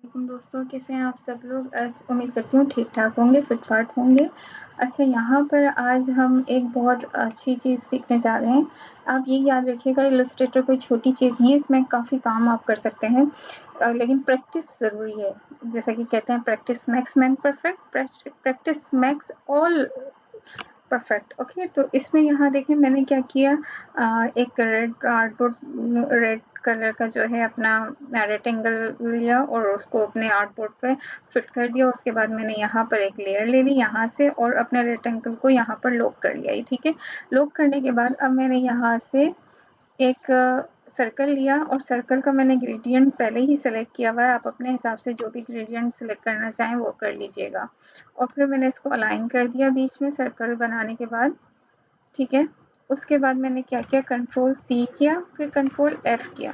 दोस्तों, कैसे हैं आप सब लोग? आज उम्मीद करती हूँ ठीक-ठाक होंगे, फिट-फाट होंगे। अच्छा, यहाँ पर आज हम एक बहुत अच्छी चीज़ सीखने जा रहे हैं। आप ये याद रखिएगा, इलस्ट्रेटर कोई छोटी चीज़ नहीं है, इसमें काफ़ी काम आप कर सकते हैं। लेकिन प्रैक्टिस ज़रूरी है। जैसा कि कहते हैं practice makes man perfect, practice makes all perfect. Okay, तो इसमें यहाँ देखें मैंने क्या किया, एक रेड कार्डबोर्ड, रेड कलर का जो है अपना रेक्टेंगल लिया और उसको अपने आर्टबोर्ड पे फिट कर दिया। उसके बाद मैंने यहाँ पर एक लेयर ले ली यहाँ से और अपने रेक्टेंगल को यहाँ पर लॉक कर लिया। ठीक है, लॉक करने के बाद अब मैंने यहाँ से एक सर्कल लिया और सर्कल का मैंने ग्रेडियंट पहले ही सेलेक्ट किया हुआ है। आप अपने हिसाब से जो भी ग्रेडियंट सेलेक्ट करना चाहें वो कर लीजिएगा। और फिर मैंने इसको अलाइन कर दिया बीच में सर्कल बनाने के बाद। ठीक है, उसके बाद मैंने क्या किया, कंट्रोल C किया, फिर कंट्रोल F किया।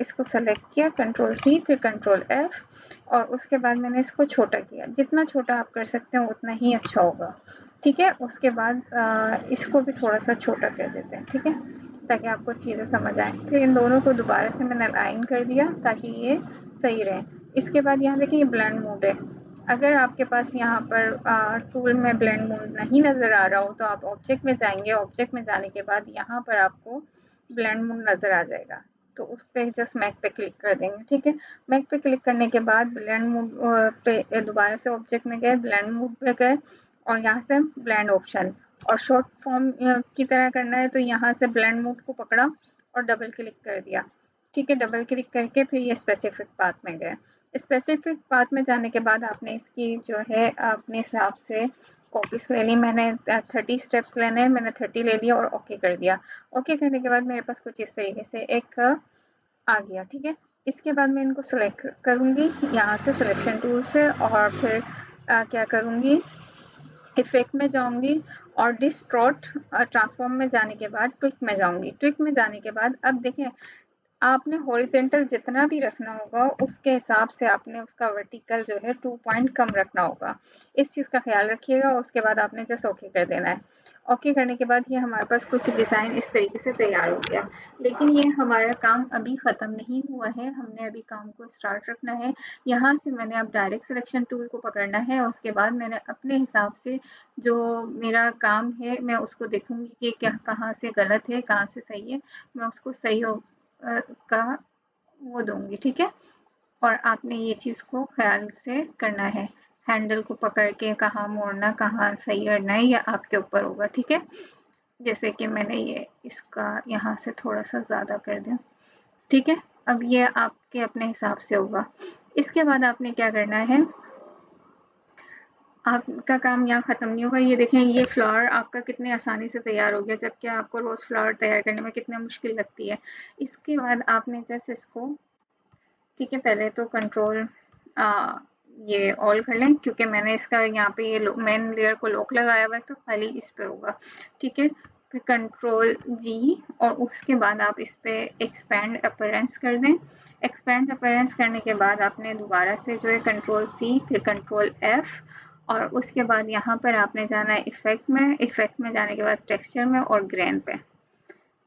इसको सेलेक्ट किया, कंट्रोल C फिर कंट्रोल F, और उसके बाद मैंने इसको छोटा किया। जितना छोटा आप कर सकते हैं उतना ही अच्छा होगा। ठीक है, उसके बाद इसको भी थोड़ा सा छोटा कर देते हैं। ठीक है, ताकि आपको चीज़ें समझ आएँ। फिर इन दोनों को दोबारा से मैंने अलाइन कर दिया ताकि ये सही रहे। इसके बाद यहाँ देखिए ये ब्लेंड मोड है। अगर आपके पास यहाँ पर टूल में ब्लेंड मोड नहीं नज़र आ रहा हो तो आप ऑब्जेक्ट में जाएंगे। ऑब्जेक्ट में जाने के बाद यहाँ पर आपको ब्लेंड मोड नज़र आ जाएगा, तो उस पर जस्ट मैक पे क्लिक कर देंगे। ठीक है, मैक पे क्लिक करने के बाद ब्लेंड मोड पे दोबारा से ऑब्जेक्ट में गए, ब्लेंड मोड पे गए और यहाँ से ब्लेंड ऑप्शन, और शॉर्ट फॉर्म की तरह करना है तो यहाँ से ब्लेंड मोड को पकड़ा और डबल क्लिक कर दिया। ठीक है, डबल क्लिक करके फिर ये स्पेसिफिक पाथ में गए। स्पेसिफिक पाथ में जाने के बाद आपने इसकी जो है अपने हिसाब से कॉपीज ले ली। मैंने 30 स्टेप्स लेने हैं, मैंने 30 ले लिया और ओके कर दिया। ओके करने के बाद मेरे पास कुछ इस तरीके से एक आ गया। ठीक है, इसके बाद मैं इनको सेलेक्ट करूँगी यहाँ से सिलेक्शन टूल से, और फिर क्या करूँगी, इफेक्ट में जाऊँगी और डिस्टॉर्ट ट्रांसफॉर्म में जाने के बाद ट्विक में जाऊँगी। ट्विक में जाने के बाद अब देखें, आपने हॉरिजेंटल जितना भी रखना होगा उसके हिसाब से आपने उसका वर्टिकल जो है 2 पॉइंट कम रखना होगा। इस चीज़ का ख्याल रखिएगा। उसके बाद आपने जस्ट ओके कर देना है। ओके करने के बाद ये हमारे पास कुछ डिज़ाइन इस तरीके से तैयार हो गया। लेकिन ये हमारा काम अभी ख़त्म नहीं हुआ है, हमने अभी काम को स्टार्ट रखना है। यहाँ से मैंने अब डायरेक्ट सिलेक्शन टूल को पकड़ना है। उसके बाद मैंने अपने हिसाब से जो मेरा काम है मैं उसको देखूँगी कि क्या कहाँ से गलत है, कहाँ से सही है, मैं उसको सही का वो दूँगी। ठीक है, और आपने ये चीज़ को ख्याल से करना है। हैंडल को पकड़ के कहाँ मोड़ना, कहाँ सही करना है, ये आपके ऊपर होगा। ठीक है, जैसे कि मैंने ये इसका यहाँ से थोड़ा सा ज़्यादा कर दिया। ठीक है, अब ये आपके अपने हिसाब से होगा। इसके बाद आपने क्या करना है, आपका काम यहाँ ख़त्म नहीं होगा। ये देखें, ये फ्लावर आपका कितने आसानी से तैयार हो गया, जबकि आपको रोज़ फ्लावर तैयार करने में कितनी मुश्किल लगती है। इसके बाद आपने जैसे इसको, ठीक है, पहले तो कंट्रोल ये ऑल कर लें, क्योंकि मैंने इसका यहाँ पे ये मेन लेयर को लॉक लगाया हुआ है तो खाली इस पे होगा। ठीक है, फिर कंट्रोल G और उसके बाद आप इस पे एक्सपैंड अपीयरेंस कर दें। एक्सपैंड अपीयरेंस करने के बाद आपने दोबारा से जो है कंट्रोल C फिर कंट्रोल F, और उसके बाद यहाँ पर आपने जाना है इफेक्ट में। इफेक्ट में जाने के बाद टेक्सचर में और ग्रेन पे।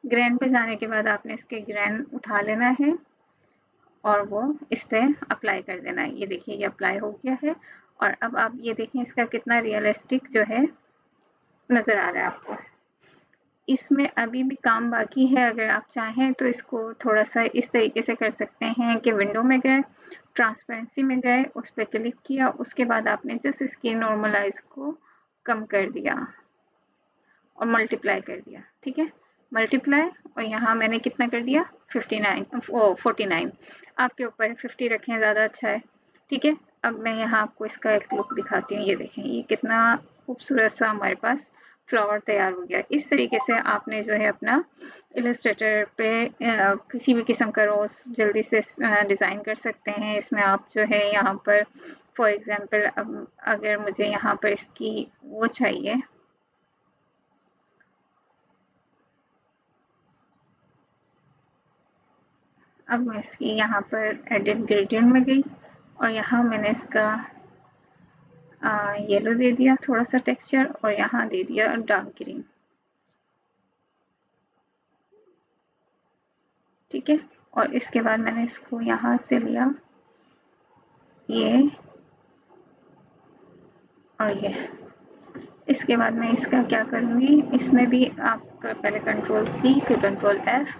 ग्रेन पे जाने के बाद आपने इसके ग्रेन उठा लेना है और वो इस पे अप्लाई कर देना है। ये देखिए ये अप्लाई हो गया है, और अब आप ये देखें इसका कितना रियलिस्टिक जो है नज़र आ रहा है आपको। इसमें अभी भी काम बाकी है। अगर आप चाहें तो इसको थोड़ा सा इस तरीके से कर सकते हैं कि विंडो में गए, ट्रांसपेरेंसी में गए, उस पर क्लिक किया, उसके बाद आपने जस्ट इसकी नॉर्मलाइज को कम कर दिया और मल्टीप्लाई कर दिया। ठीक है, मल्टीप्लाई, और यहाँ मैंने कितना कर दिया 49 आपके ऊपर 50 रखें, ज़्यादा अच्छा है। ठीक है, अब मैं यहाँ आपको इसका एक लुक दिखाती हूँ। ये देखें ये कितना खूबसूरत सा हमारे पास फ्लावर तैयार हो गया। इस तरीके से आपने जो है अपना इलस्ट्रेटर पे किसी भी किस्म का रोज़ जल्दी से डिज़ाइन कर सकते हैं। इसमें आप जो है यहाँ पर फॉर एग्ज़ाम्पल अब अगर मुझे यहाँ पर इसकी वो चाहिए, अब मैं इसकी यहाँ पर एडिट ग्रेडियंट में गई और यहाँ मैंने इसका येलो दे दिया थोड़ा सा टेक्सचर, और यहाँ दे दिया डार्क ग्रीन। ठीक है, और इसके बाद मैंने इसको यहाँ से लिया, ये और ये। इसके बाद मैं इसका क्या करूँगी, इसमें भी आप पहले कंट्रोल C फिर कंट्रोल F,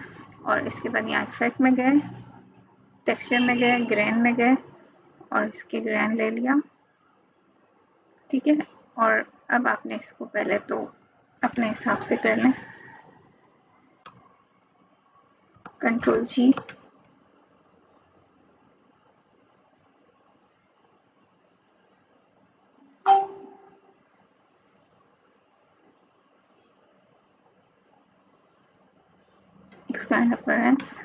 और इसके बाद यहाँ इफेक्ट में गए, टेक्सचर में गए, ग्रेन में गए और इसके ग्रेन ले लिया, ठीक है। और अब आपने इसको पहले तो अपने हिसाब से कर लें, कंट्रोल G, एक्सपैंड अपीयरेंस,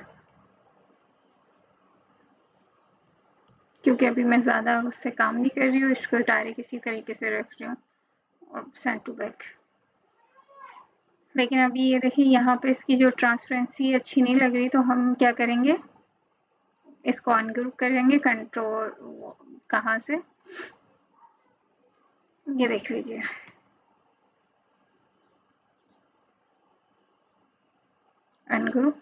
क्योंकि अभी मैं ज़्यादा उससे काम नहीं कर रही हूँ, इसको डायरेक्ट इसी तरीके से रख रही हूँ, और सेंड टू बैक। लेकिन अभी ये देखिए यहाँ पे इसकी जो ट्रांसपेरेंसी अच्छी नहीं लग रही, तो हम क्या करेंगे, इसको अनग्रुप करेंगे, कंट्रोल कहाँ से, ये देख लीजिए, अनग्रुप।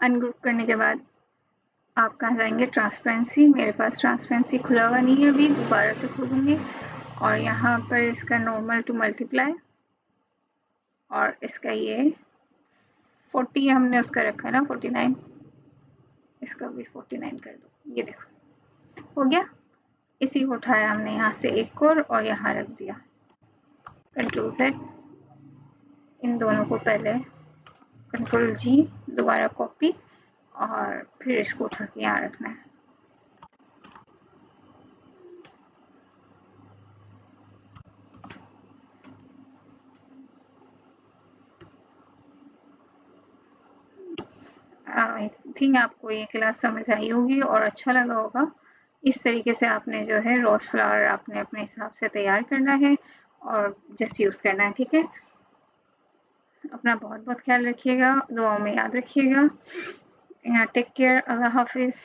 अनग्रुप करने के बाद आप कहाँ जाएंगे, ट्रांसपेरेंसी। मेरे पास ट्रांसपेरेंसी खुला हुआ नहीं है अभी, दोबारा से खोलूँगी और यहाँ पर इसका नॉर्मल टू मल्टीप्लाई, और इसका ये 40 हमने उसका रखा है ना 49, इसका भी 49 कर दो, ये देखो हो गया। इसी को उठाया हमने यहाँ से एक और यहाँ रख दिया, कंट्रोल Z, इन दोनों को पहले कंट्रोल G, दोबारा कॉपी, और फिर इसको उठा के यहाँ रखना है। आई थिंक आपको ये क्लास समझ आई होगी और अच्छा लगा होगा। इस तरीके से आपने जो है रोज फ्लावर आपने अपने हिसाब से तैयार करना है और जस्ट यूज़ करना है, ठीक है। अपना बहुत बहुत ख्याल रखिएगा, दुआओं में याद रखिएगा। टेक केयर, अल्लाह हाफिज़।